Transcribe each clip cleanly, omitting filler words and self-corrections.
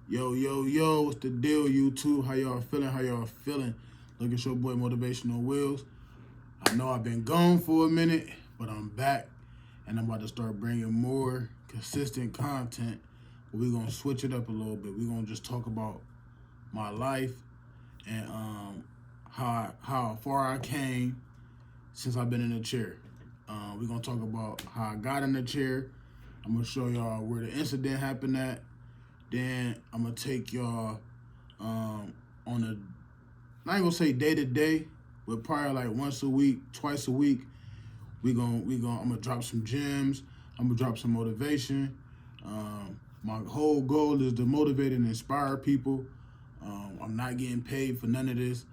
Yo, yo, yo, what's the deal, YouTube? How y'all feeling? How y'all feeling? Look, it's your boy Motivational Wheels. I know I've been gone for a minute, but I'm back and I'm about to start bringing more consistent content. But we're going to switch it up a little bit. We're going to just talk about my life and how far I came since I've been in the chair. We're going to talk about how I got in the chair. I'm going to show y'all where the incident happened at. Then I'm gonna take y'all on I ain't gonna say day to day, but probably like once a week, twice a week. I'm gonna drop some gems. I'm gonna drop some motivation. My whole goal is to motivate and inspire people. I'm not getting paid for none of this.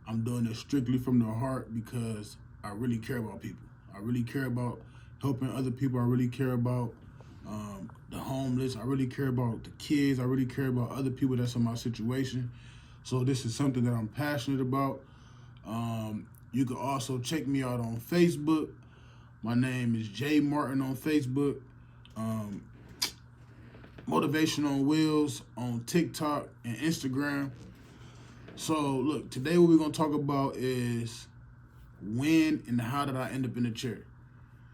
I'm doing it strictly from the heart because I really care about people. I really care about helping other people. I really care about the homeless. I really care about the kids. I really care about other people that's in my situation. So this is something that I'm passionate about. You can also check me out on Facebook. My name is Jay Martin on Facebook. Motivation on Wheels on TikTok and Instagram. So look, today what we're gonna talk about is when and how did I end up in the chair.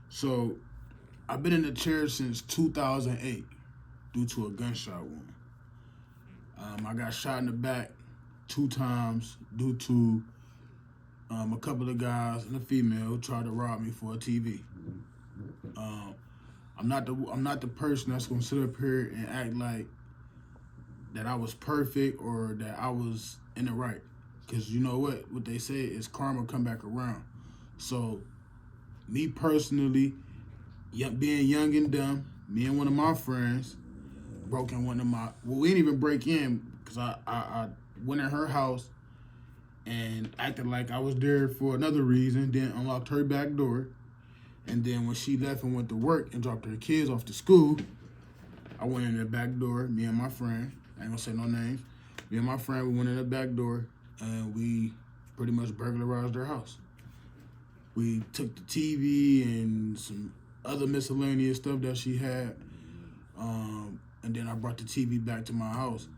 So I've been in the chair since 2008 due to a gunshot wound. I got shot in the back 2 times due to a couple of guys and a female who tried to rob me for a TV. I'm not the person that's gonna sit up here and act like that I was perfect or that I was in the right. Cause you know what they say is karma come back around. So me personally, being young and dumb, me and one of my friends broke in one of my, well, we didn't even break in because I went in her house and acted like I was there for another reason, then unlocked her back door. And then when she left and went to work and dropped her kids off to school, I went in the back door, me and my friend, I ain't gonna say no names, me and my friend, we went in the back door and we pretty much burglarized her house. We took the TV and some other miscellaneous stuff that she had. And then I brought the TV back to my house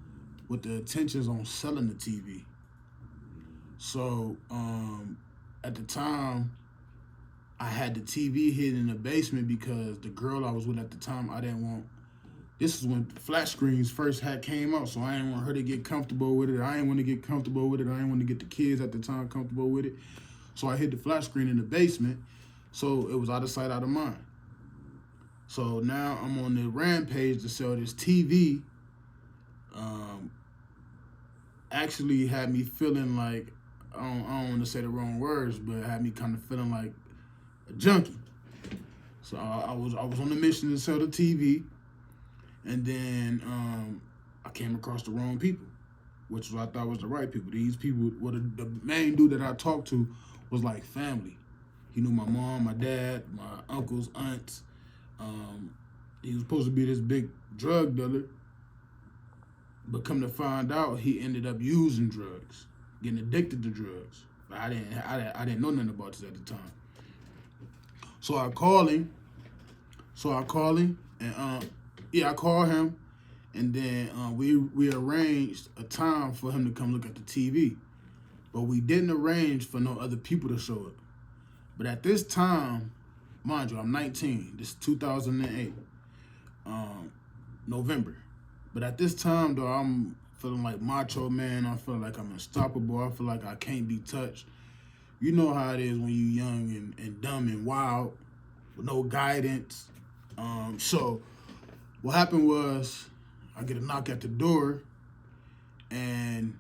with the intentions on selling the TV. So at the time, I had the TV hidden in the basement because the girl I was with at the time, I didn't want. This is when flat screens first had came out, so I didn't want her to get comfortable with it. I didn't want to get comfortable with it. I didn't want to get the kids at the time comfortable with it. So I hid the flat screen in the basement, so it was out of sight, out of mind. So now I'm on the rampage to sell this TV. Actually had me feeling like, I don't want to say the wrong words, but had me kind of feeling like a junkie. So I was on the mission to sell the TV, and then I came across the wrong people, which I thought was the right people. These people, well, the main dude that I talked to was like family. He knew my mom, my dad, my uncles, aunts. He was supposed to be this big drug dealer, but come to find out, he ended up using drugs, getting addicted to drugs. But I didn't know nothing about this at the time. So I call him. And I call him, and then we arranged a time for him to come look at the TV, but we didn't arrange for no other people to show up. But at this time, mind you, I'm 19. This is 2008, November. But at this time, though, I'm feeling like Macho Man. I feel like I'm unstoppable. I feel like I can't be touched. You know how it is when you're young and dumb and wild with no guidance. So what happened was I get a knock at the door, and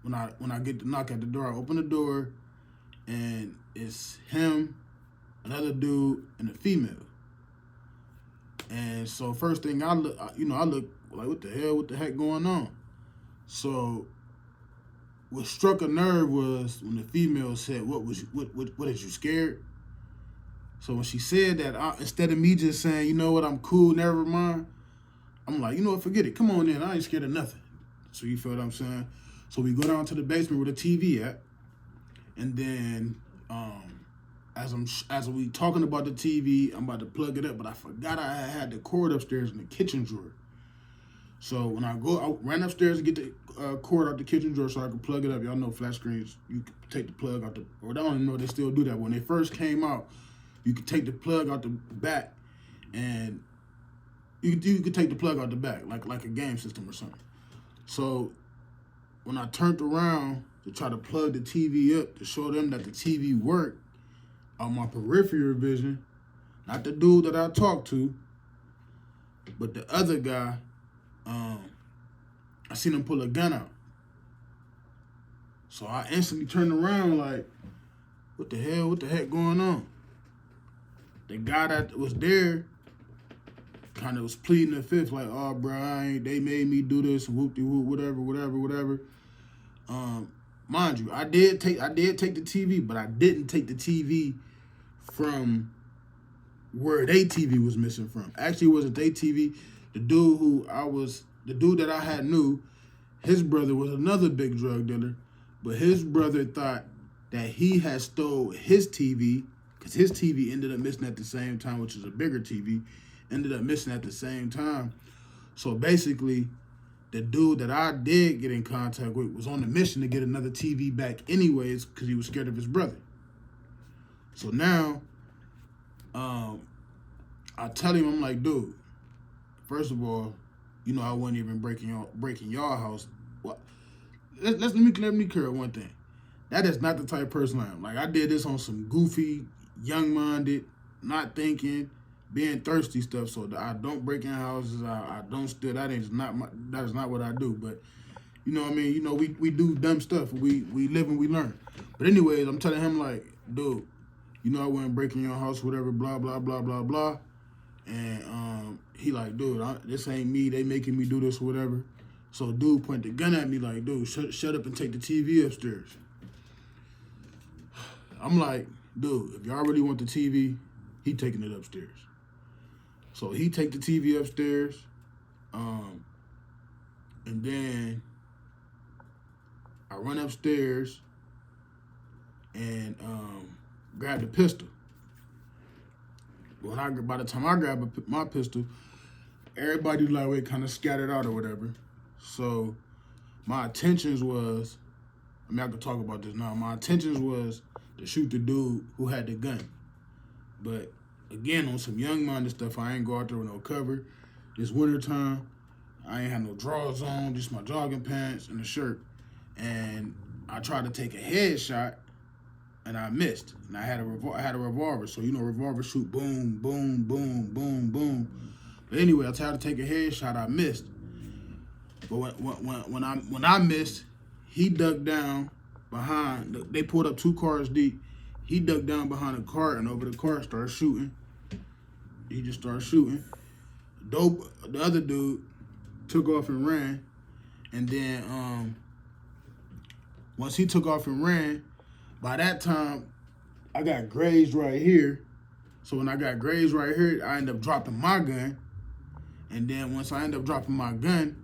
when I get the knock at the door, I open the door, and it's him, another dude, and a female. And so first thing I look like, what the heck going on? So what struck a nerve was when the female said, what is you scared? So when she said that, instead of me just saying, you know what, I'm cool, never mind, I'm like, you know what, forget it. Come on in, I ain't scared of nothing. So you feel what I'm saying? So we go down to the basement where the TV at, and then as we talking about the TV, I'm about to plug it up, but I forgot I had the cord upstairs in the kitchen drawer. So when I ran upstairs to get the cord out the kitchen drawer so I could plug it up. Y'all know flat screens, you could take the plug out or I don't even know if they still do that. When they first came out, you could take the plug out the back, and you could take the plug out the back like a game system or something. So when I turned around to try to plug the TV up to show them that the TV worked on my peripheral vision, not the dude that I talked to, but the other guy, I seen him pull a gun out. So I instantly turned around like, what the heck going on? The guy that was there kind of was pleading the fifth, like, oh, bro, they made me do this, whoop-de-whoop, whatever. Mind you, I did take the TV, but I didn't take the TV from where they TV was missing from. Actually, it wasn't their TV. The dude that I had knew, his brother was another big drug dealer, but his brother thought that he had stole his TV, because his TV ended up missing at the same time, which is a bigger TV, ended up missing at the same time. So basically, the dude that I did get in contact with was on the mission to get another TV back anyways, because he was scared of his brother. So now, I tell him, I'm like, dude, first of all, you know I wasn't even breaking y'all house. What? Let me clear one thing. That is not the type of person I am. Like, I did this on some goofy, young-minded, not thinking, being thirsty stuff. So I don't break in houses. I don't steal. That is not what I do. But you know what I mean. You know we do dumb stuff. We live and we learn. But anyways, I'm telling him like, dude, you know I wasn't breaking your house, whatever, blah blah blah blah blah. And he like, dude, this ain't me. They making me do this, whatever. So dude pointed the gun at me like, dude, shut up and take the TV upstairs. I'm like, dude, if y'all really want the TV, he taking it upstairs. So he take the TV upstairs, and then I run upstairs and grab the pistol. By the time I grab my pistol, everybody like kind of scattered out or whatever. So my intentions was, I could talk about this now. My intentions was to shoot the dude who had the gun. But again, on some young-minded stuff, I ain't go out there with no cover. It's wintertime. I ain't had no drawers on, just my jogging pants and a shirt. And I tried to take a headshot, and I missed. And I had a revolver. So, you know, revolver shoot boom, boom, boom, boom, boom. But anyway, I tried to take a headshot. I missed. But when I missed, he ducked down behind. They pulled up 2 cars deep. He ducked down behind a car and over the car started shooting. He just started shooting. The other dude took off and ran. And then once he took off and ran, by that time, I got grazed right here. So when I got grazed right here, I ended up dropping my gun. And then once I ended up dropping my gun,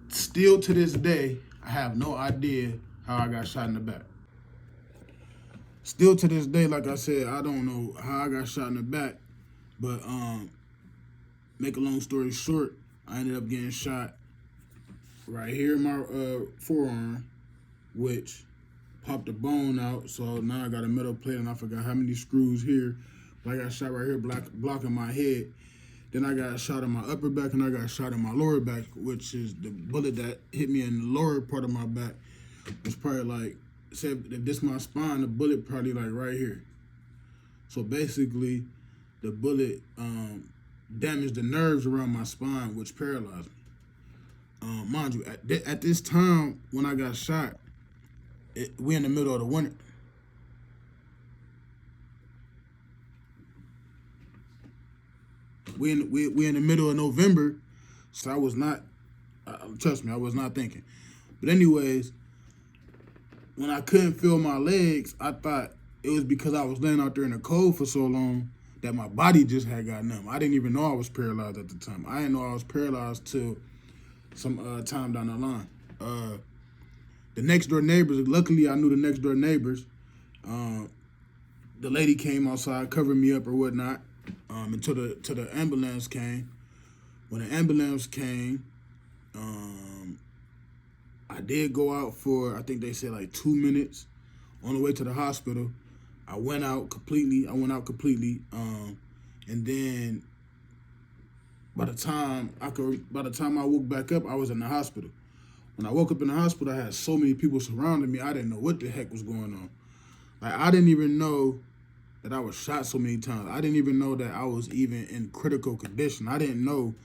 still to this day, I have no idea how I got shot in the back. Still to this day, like I said, I don't know how I got shot in the back. But make a long story short, I ended up getting shot right here in my forearm, which popped a bone out. So now I got a metal plate, and I forgot how many screws here. But I got shot right here, blocking my head. Then I got shot in my upper back, and I got shot in my lower back, which is the bullet that hit me in the lower part of my back. It's probably like, say if this is my spine, the bullet probably like right here. So basically, the bullet damaged the nerves around my spine, which paralyzed me. Mind you, at this time when I got shot, we in the middle of the winter. We in the middle of November, so I was not. Trust me, I was not thinking. But anyways, when I couldn't feel my legs, I thought it was because I was laying out there in the cold for so long that my body just had got numb. I didn't even know I was paralyzed at the time. I didn't know I was paralyzed till some time down the line. The next door neighbors, luckily I knew the next door neighbors. The lady came outside, covered me up or whatnot, until the ambulance came. When the ambulance came, I did go out for, I think they said like 2 minutes on the way to the hospital. I went out completely. And then by the time I woke back up, I was in the hospital. When I woke up in the hospital, I had so many people surrounding me. I didn't know what the heck was going on. Like, I didn't even know that I was shot so many times. I didn't even know that I was even in critical condition. I didn't know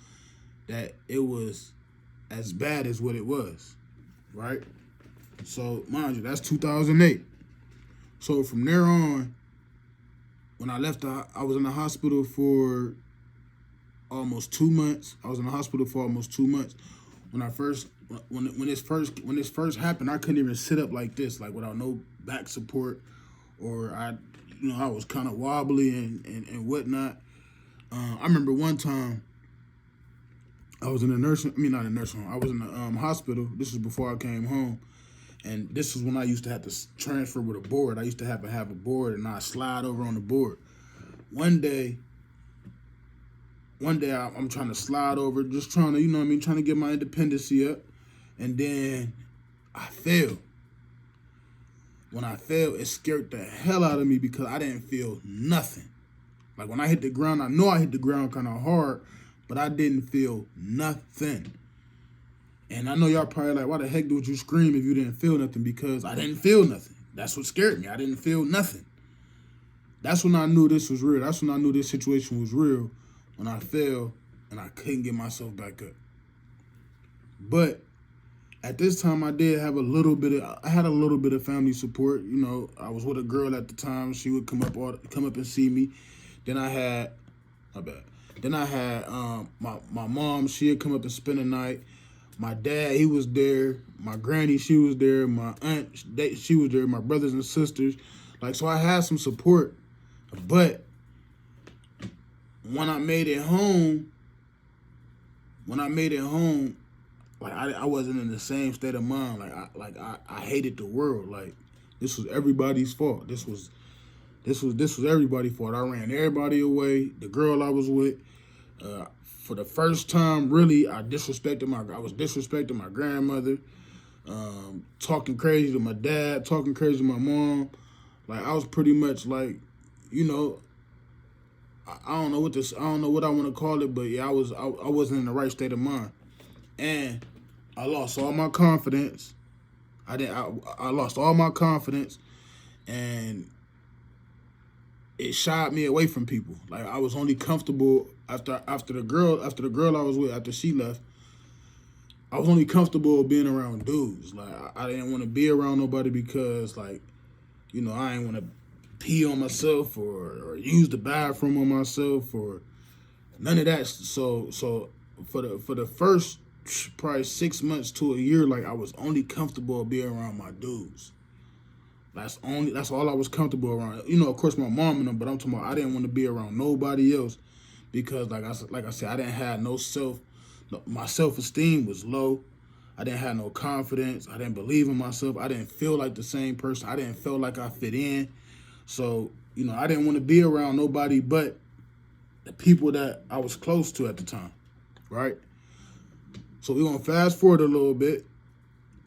that it was as bad as what it was, right? So, mind you, that's 2008. So from there on, when I left, I was in the hospital for almost 2 months. When this first happened, I couldn't even sit up like this, like without no back support, or I was kind of wobbly and whatnot. I remember one time I was in not a nursing home. I was in the hospital. This was before I came home. And this is when I used to have to transfer with a board. I used to have a board, and I'd slide over on the board. One day I'm trying to slide over, just trying to, trying to get my independency up. And then I fell. When I fell, it scared the hell out of me because I didn't feel nothing. Like, when I hit the ground, I know I hit the ground kind of hard, but I didn't feel nothing. And I know y'all probably like, why the heck would you scream if you didn't feel nothing? Because I didn't feel nothing. That's what scared me. I didn't feel nothing. That's when I knew this was real. That's when I knew this situation was real, when I fell and I couldn't get myself back up. But at this time, I had a little bit of family support. I was with a girl at the time. She would come up and see me. Then I had my mom. She'd come up and spend the night. My dad, he was there. My granny, she was there. My aunt, she was there. My brothers and sisters. Like, so I had some support. But when I made it home, like, I wasn't in the same state of mind. Like I hated the world. Like, this was everybody's fault. This was everybody's fault. I ran everybody away. The girl I was with, for the first time, really, I was disrespecting my grandmother, talking crazy to my dad, talking crazy to my mom. Like, I was pretty much like, I don't know what I want to call it, but yeah, I wasn't in the right state of mind. And I lost all my confidence. I lost all my confidence, and it shied me away from people. Like, I was only comfortable after the girl I was with, after she left. I was only comfortable being around dudes. Like, I didn't want to be around nobody because, like, I didn't want to pee on myself or use the bathroom on myself or none of that. So for the first probably 6 months to a year, like, I was only comfortable being around my dudes. That's all I was comfortable around. Of course, my mom and them, but I'm talking about I didn't want to be around nobody else because, like I said, I didn't have my self-esteem was low. I didn't have no confidence. I didn't believe in myself. I didn't feel like the same person. I didn't feel like I fit in. So, I didn't want to be around nobody but the people that I was close to at the time, right? So we're going to fast forward a little bit.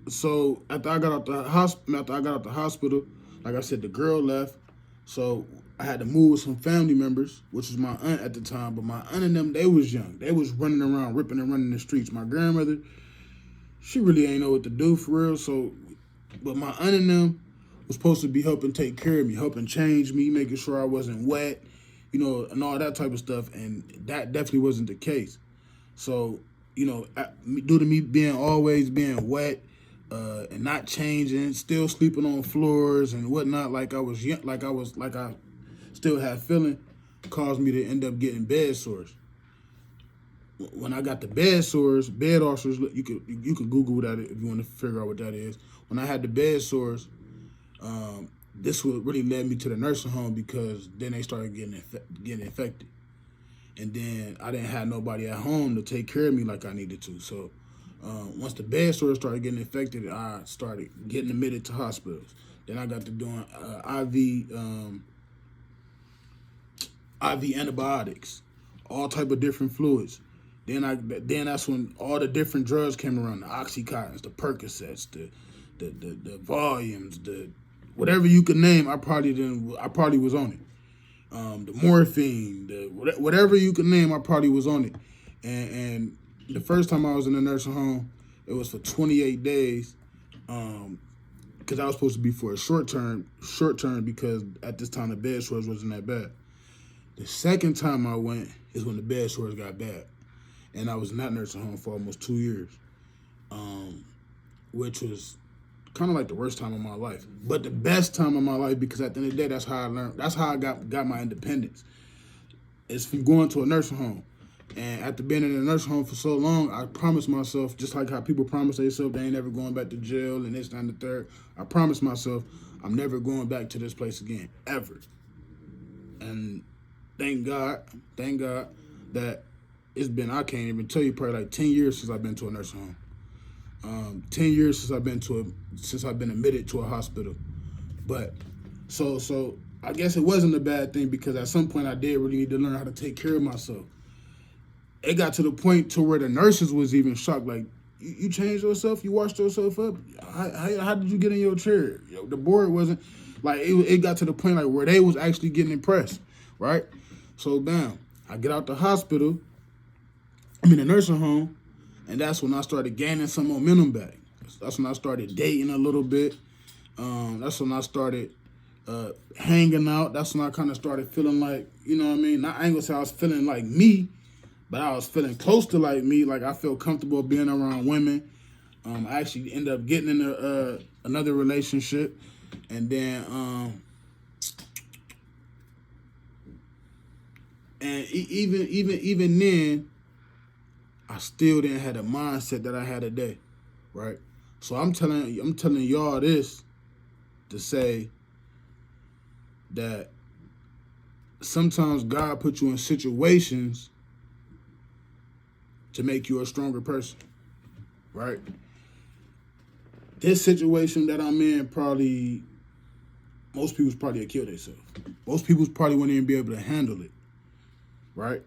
So after I got out the hospital, like I said, the girl left. So I had to move with some family members, which was my aunt at the time. But my aunt and them, they was young. They was running around, ripping and running the streets. My grandmother, she really ain't know what to do for real. So, but my aunt and them was supposed to be helping take care of me, helping change me, making sure I wasn't wet, and all that type of stuff. And that definitely wasn't the case. So, due to me always being wet, and not changing, still sleeping on floors and whatnot, like I still had feeling, caused me to end up getting bed sores. When I got the bed ulcers, you could Google that if you want to figure out what that is. When I had the bed sores, this would really led me to the nursing home because then they started getting infected, and then I didn't have nobody at home to take care of me like I needed to. So once the bed sores started getting infected, I started getting admitted to hospitals. Then I got to doing IV antibiotics, all type of different fluids. Then that's when all the different drugs came around: the oxycontins, the Percocets, the volumes, the whatever you could name. I probably was on it. The morphine, whatever you could name, I probably was on it. And the first time I was in the nursing home, it was for 28 days. Because I was supposed to be for a short term because at this time the bed sores wasn't that bad. The second time I went is when the bed sores got bad. And I was in that nursing home for almost 2 years, which was kind of like the worst time of my life. But the best time of my life, because at the end of the day, that's how I learned. That's how I got my independence. It's from going to a nursing home. And after being in a nursing home for so long, I promised myself, just like how people promise themselves they ain't never going back to jail and this, that, and the third, I promised myself I'm never going back to this place again, ever. And thank God that it's been, I can't even tell you, probably like 10 years since I've been to a nursing home. 10 years since I've been admitted to a hospital. But so I guess it wasn't a bad thing, because at some point I did really need to learn how to take care of myself. It got to the point to where the nurses was even shocked, like, you changed yourself, you washed yourself up. How did you get in your chair? The board wasn't like, it got to the point like where they was actually getting impressed, right? So bam, I get out the hospital, I'm in a nursing home, and that's when I started gaining some momentum back. That's when I started dating a little bit. That's when I started hanging out. That's when I kind of started feeling like, you know what I mean? I ain't gonna say I was feeling like me, but I was feeling close to like me. Like I feel comfortable being around women. I actually ended up getting in another relationship, and then even then, I still didn't have the mindset that I had today, right? So I'm telling y'all this to say that sometimes God puts you in situations to make you a stronger person, right? This situation that I'm in, probably most people's probably would kill themselves. Most people's probably wouldn't even be able to handle it, right?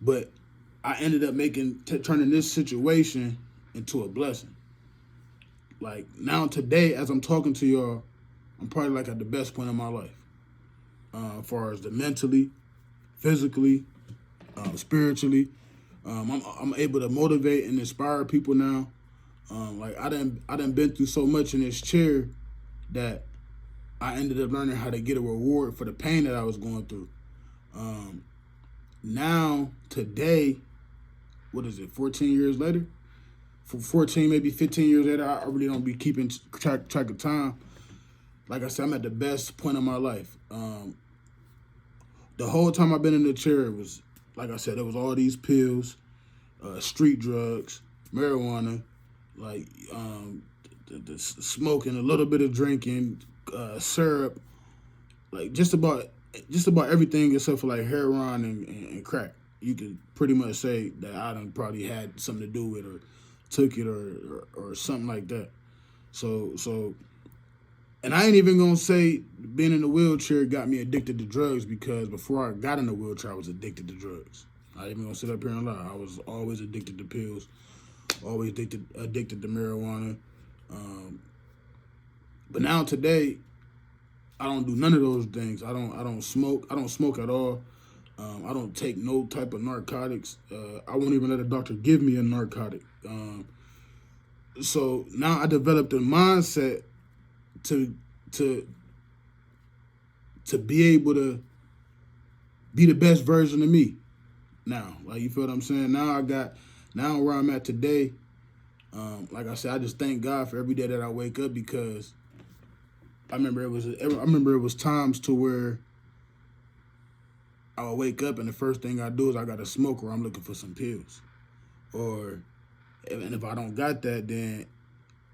But I ended up turning this situation into a blessing. Like now today, as I'm talking to y'all, I'm probably like at the best point in my life. As far as the mentally, physically, spiritually. I'm able to motivate and inspire people now. Like I done been through so much in this chair that I ended up learning how to get a reward for the pain that I was going through. Now, today, what is it, 14 years later? For 14, maybe 15 years later, I really don't be keeping track of time. Like I said, I'm at the best point of my life. The whole time I've been in the chair, it was, like I said, it was all these pills, street drugs, marijuana, like the smoking, a little bit of drinking, syrup, like just about everything except for like heroin and crack. You could pretty much say that I done probably had something to do with or took it or something like that. So, and I ain't even gonna say being in the wheelchair got me addicted to drugs, because before I got in the wheelchair, I was addicted to drugs. I ain't even gonna sit up here and lie. I was always addicted to pills, always addicted to marijuana. But now today, I don't do none of those things. I don't smoke. I don't smoke at all. I don't take no type of narcotics. I won't even let a doctor give me a narcotic. So now I developed a mindset to be able to be the best version of me. Now, like, you feel what I'm saying? Now where I'm at today. Like I said, I just thank God for every day that I wake up, because I remember it was times to where I would wake up and the first thing I do is I got to smoke, or I'm looking for some pills. And if I don't got that, then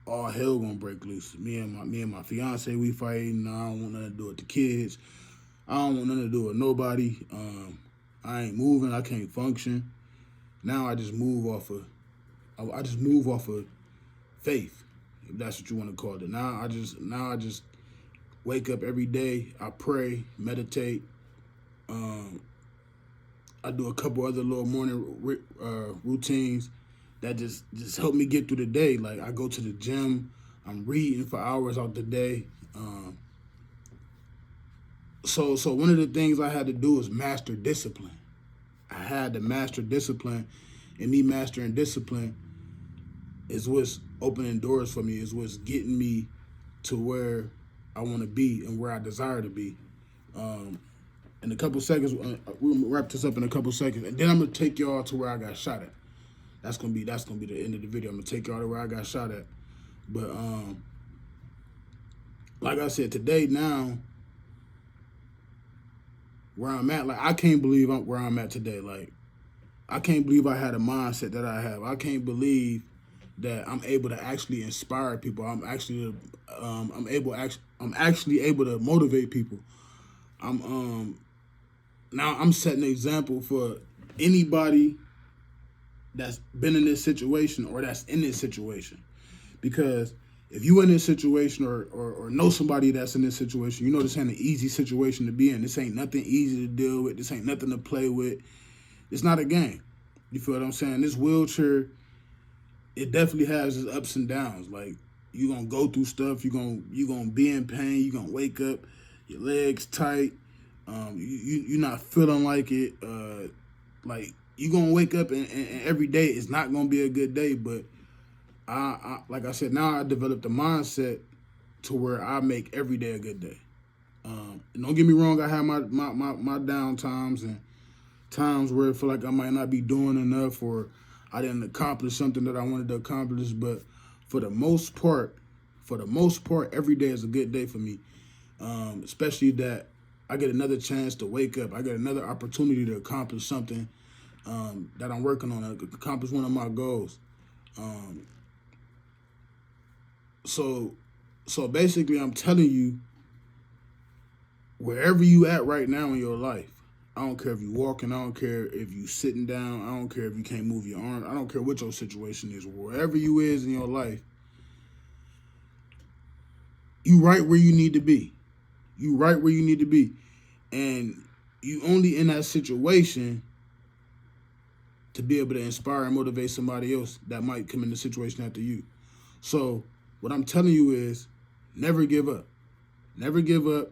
all hell gonna break loose. Me and my fiance, we fighting. I don't want nothing to do with the kids. I don't want nothing to do with nobody. I ain't moving. I can't function. Now I just move off of faith, if that's what you want to call it. Now I just wake up every day. I pray, meditate. I do a couple other little morning routines that just help me get through the day. Like I go to the gym, I'm reading for hours out the day. So one of the things I had to do was master discipline. I had to master discipline, and me mastering discipline is what's opening doors for me, is what's getting me to where I want to be and where I desire to be. In a couple seconds, we'll wrap this up in a couple seconds, and then I'm gonna take y'all to where I got shot at. That's gonna be the end of the video. I'm gonna take y'all to where I got shot at. But like I said, today now, where I'm at, like I can't believe where I'm at today. Like I can't believe I had a mindset that I have. I can't believe that I'm able to actually inspire people. I'm actually able to motivate people. Now I'm setting an example for anybody that's been in this situation or that's in this situation. Because if you in this situation or know somebody that's in this situation, you know this ain't an easy situation to be in. This ain't nothing easy to deal with. This ain't nothing to play with. It's not a game. You feel what I'm saying? This wheelchair, it definitely has its ups and downs. Like you're gonna go through stuff. You're gonna be in pain. You're gonna wake up, your legs tight. You're not feeling like it. Like you're gonna wake up and every day is not gonna be a good day. But I like I said, now I developed a mindset to where I make every day a good day. And don't get me wrong, I have my down times and times where I feel like I might not be doing enough or I didn't accomplish something that I wanted to accomplish. But for the most part, every day is a good day for me. Especially that I get another chance to wake up. I get another opportunity to accomplish something that I'm working on, accomplish one of my goals. So basically, I'm telling you, wherever you at right now in your life, I don't care if you walking, I don't care if you sitting down, I don't care if you can't move your arm, I don't care what your situation is, wherever you is in your life, you right where you need to be. You right where you need to be. And you only in that situation to be able to inspire and motivate somebody else that might come in the situation after you. So what I'm telling you is never give up. Never give up.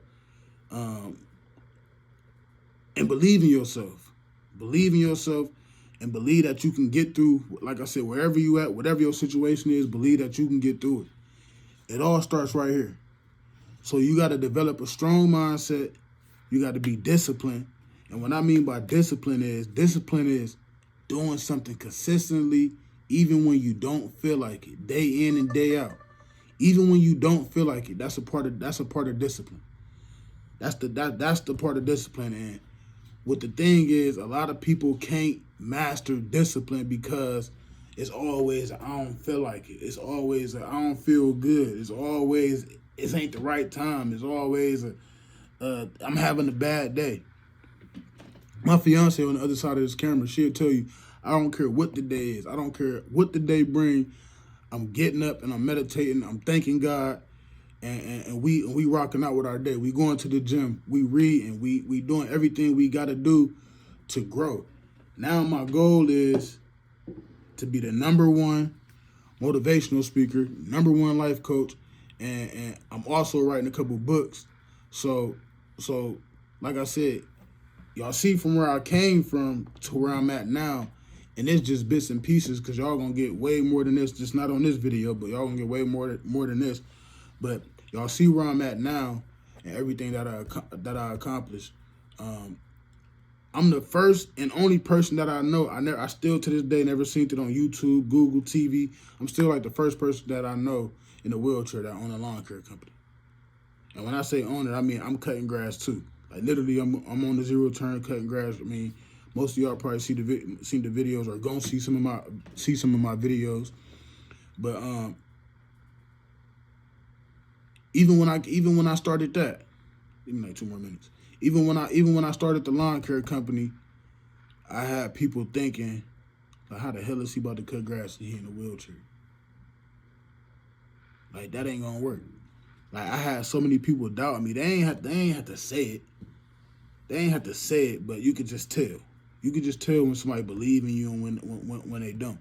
And believe in yourself. Believe in yourself and believe that you can get through, like I said, wherever you at, whatever your situation is, believe that you can get through it. It all starts right here. So you got to develop a strong mindset. You got to be disciplined. And what I mean by discipline is doing something consistently, even when you don't feel like it, day in and day out. Even when you don't feel like it, that's a part of discipline. That's the part of discipline. And what the thing is, a lot of people can't master discipline because it's always I don't feel like it. It's always I don't feel good. It's always it ain't the right time. It's always I'm having a bad day. My fiance on the other side of this camera, she'll tell you, I don't care what the day is. I don't care what the day brings. I'm getting up and I'm meditating. I'm thanking God, and we rocking out with our day. We going to the gym. We read and we doing everything we got to do to grow. Now my goal is to be the #1 motivational speaker, #1 life coach, and I'm also writing a couple books. So like I said, y'all see from where I came from to where I'm at now, and it's just bits and pieces because y'all gonna get way more than this, just not on this video, but y'all gonna get way more than this. But y'all see where I'm at now and everything that I accomplished. I'm the first and only person that I know. I still to this day never seen it on YouTube, Google, TV. I'm still like the first person that I know in a wheelchair that own a lawn care company. And when I say own it, I mean I'm cutting grass too. Like literally, I'm on the zero turn cutting grass. I mean, most of y'all probably seen the videos or gonna see some of my videos. But even when I started that, give me like 2 more minutes. Even when I started the lawn care company, I had people thinking, like, how the hell is he about to cut grass and he in a wheelchair? Like that ain't gonna work. Like I had so many people doubt me. They ain't have to say it. They ain't have to say it, but you could just tell. You can just tell when somebody believe in you and when they don't.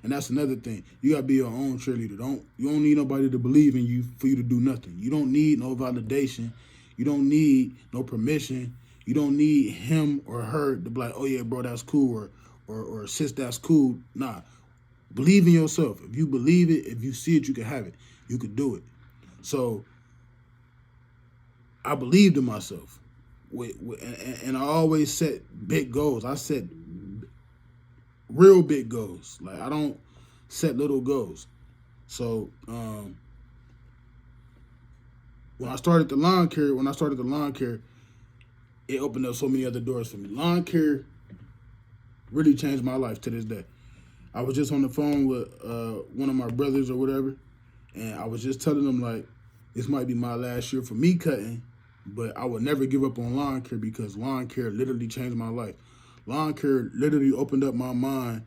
And that's another thing. You gotta be your own cheerleader. You don't need nobody to believe in you for you to do nothing. You don't need no validation. You don't need no permission. You don't need him or her to be like, oh yeah, bro, that's cool, or sis, that's cool. Nah. Believe in yourself. If you believe it, if you see it, you can have it. You can do it. So I believed in myself. And I always set big goals. I set real big goals. Like, I don't set little goals. So when I started the lawn care, it opened up so many other doors for me. Lawn care really changed my life to this day. I was just on the phone with one of my brothers or whatever, and I was just telling them, like, this might be my last year for me cutting, but I would never give up on lawn care because lawn care literally changed my life. Lawn care literally opened up my mind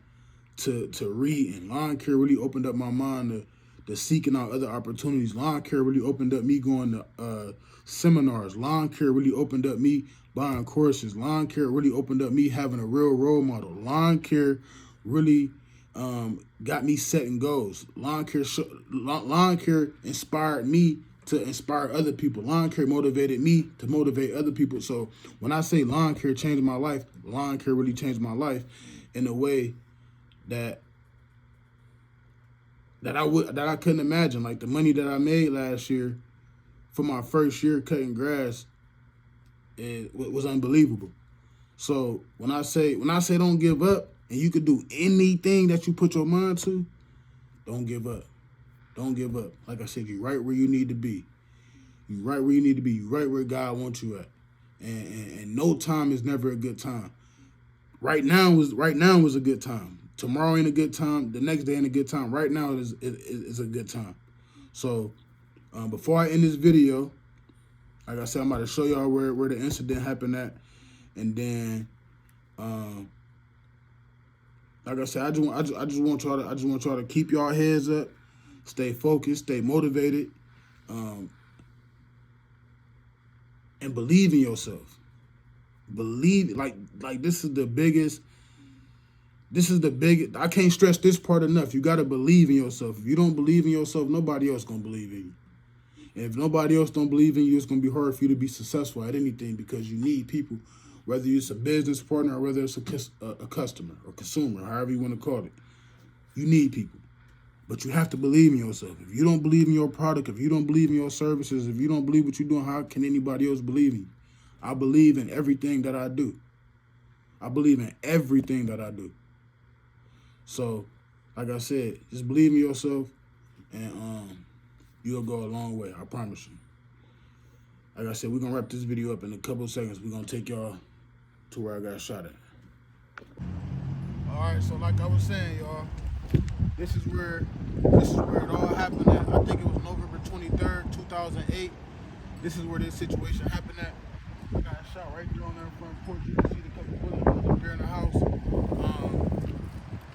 to reading. Lawn care really opened up my mind to seeking out other opportunities. Lawn care really opened up me going to seminars. Lawn care really opened up me buying courses. Lawn care really opened up me having a real role model. Lawn care really got me setting goals. Lawn care inspired me to inspire other people. Lawn care motivated me to motivate other people. So when I say lawn care changed my life, lawn care really changed my life in a way that I couldn't imagine. Like, the money that I made last year for my first year cutting grass, it was unbelievable. So when I say don't give up, and you could do anything that you put your mind to, don't give up. Don't give up. Like I said, you're right where you need to be. You're right where you need to be. You're right where God wants you at. And no time is never a good time. Right now was a good time. Tomorrow ain't a good time. The next day ain't a good time. Right now is a good time. So before I end this video, like I said, I'm about to show y'all where the incident happened at, and then like I said, I just want y'all to keep y'all heads up, stay focused, stay motivated, and believe in yourself. Believe, like this is the biggest. I can't stress this part enough. You gotta believe in yourself. If you don't believe in yourself, nobody else gonna believe in you. And if nobody else don't believe in you, it's gonna be hard for you to be successful at anything, because you need people. Whether it's a business partner or whether it's a customer or consumer, however you want to call it, you need people. But you have to believe in yourself. If you don't believe in your product, if you don't believe in your services, if you don't believe what you're doing, how can anybody else believe in you? I believe in everything that I do. I believe in everything that I do. So, like I said, just believe in yourself, and you'll go a long way. I promise you. Like I said, we're going to wrap this video up in a couple of seconds. We're going to take y'all to where I got shot at. All right, so like I was saying, y'all, this is where it all happened at. I think it was November 23rd, 2008. This is where this situation happened at. I got shot right there on that front porch. You can see the couple bullets up there in the house.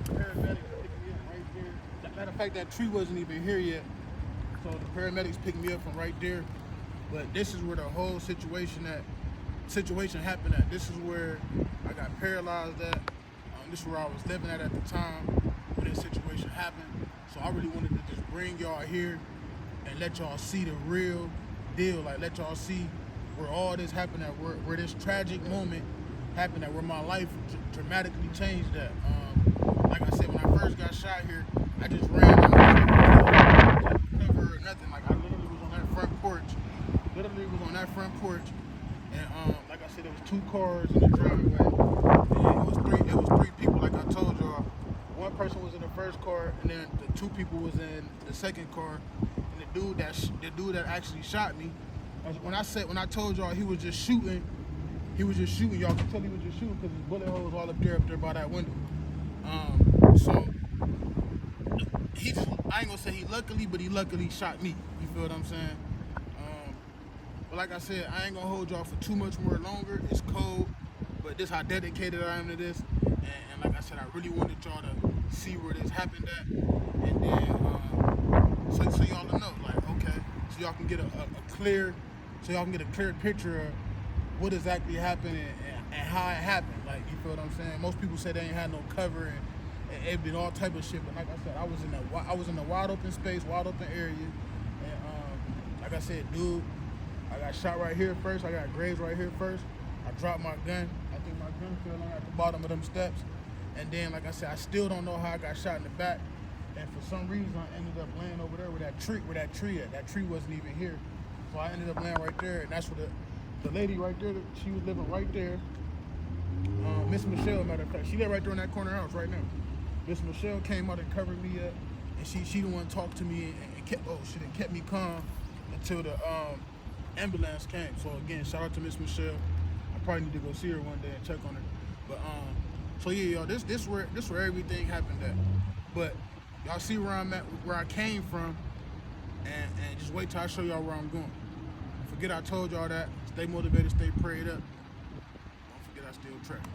Paramedics picked me up right there. Matter of fact, that tree wasn't even here yet. So the paramedics picked me up from right there. But this is where the whole situation happened at. This is where I got paralyzed at. This is where I was living at the time when this situation happened. So I really wanted to just bring y'all here and let y'all see the real deal. Like, let y'all see where all this happened at, where this tragic moment happened at, where my life dramatically changed at. Like I said, when I first got shot here, I just ran out, cover or nothing. Like, I literally was on that front porch. And like I said, there was 2 cars in the driveway. And it was three people, like I told y'all. One person was in the first car, and then the 2 people was in the second car. And the dude that actually shot me, when I told y'all he was just shooting, y'all can tell he was just shooting because his bullet hole was all up there by that window. So I ain't gonna say he luckily shot me. You feel what I'm saying? But like I said, I ain't gonna hold y'all for too much more longer. It's cold, but this how dedicated I am to this. And like I said, I really wanted y'all to see where this happened at, and then so y'all to know, like, okay, so y'all can get a clear picture of what exactly happened and how it happened. Like, you feel what I'm saying? Most people say they ain't had no cover and it been all type of shit. But like I said, I was in a wide open space, wide open area, and like I said, dude, I got shot right here first. I got grazed right here first. I dropped my gun. I think my gun fell on at the bottom of them steps. And then, like I said, I still don't know how I got shot in the back. And for some reason, I ended up laying over there where that tree at. That tree wasn't even here. So I ended up laying right there. And that's where the lady right there, she was living right there. Miss Michelle, matter of fact, she lived right there in that corner house right now. Miss Michelle came out and covered me up. And she the one talked to me and kept me calm until the ambulance came. So again, shout out to Miss Michelle. I probably need to go see her one day and check on her. But so yeah, y'all, this where everything happened at. But y'all see where I'm at, where I came from, and just wait till I show y'all where I'm going. Don't forget I told y'all that. Stay motivated, stay prayed up. Don't forget I still track.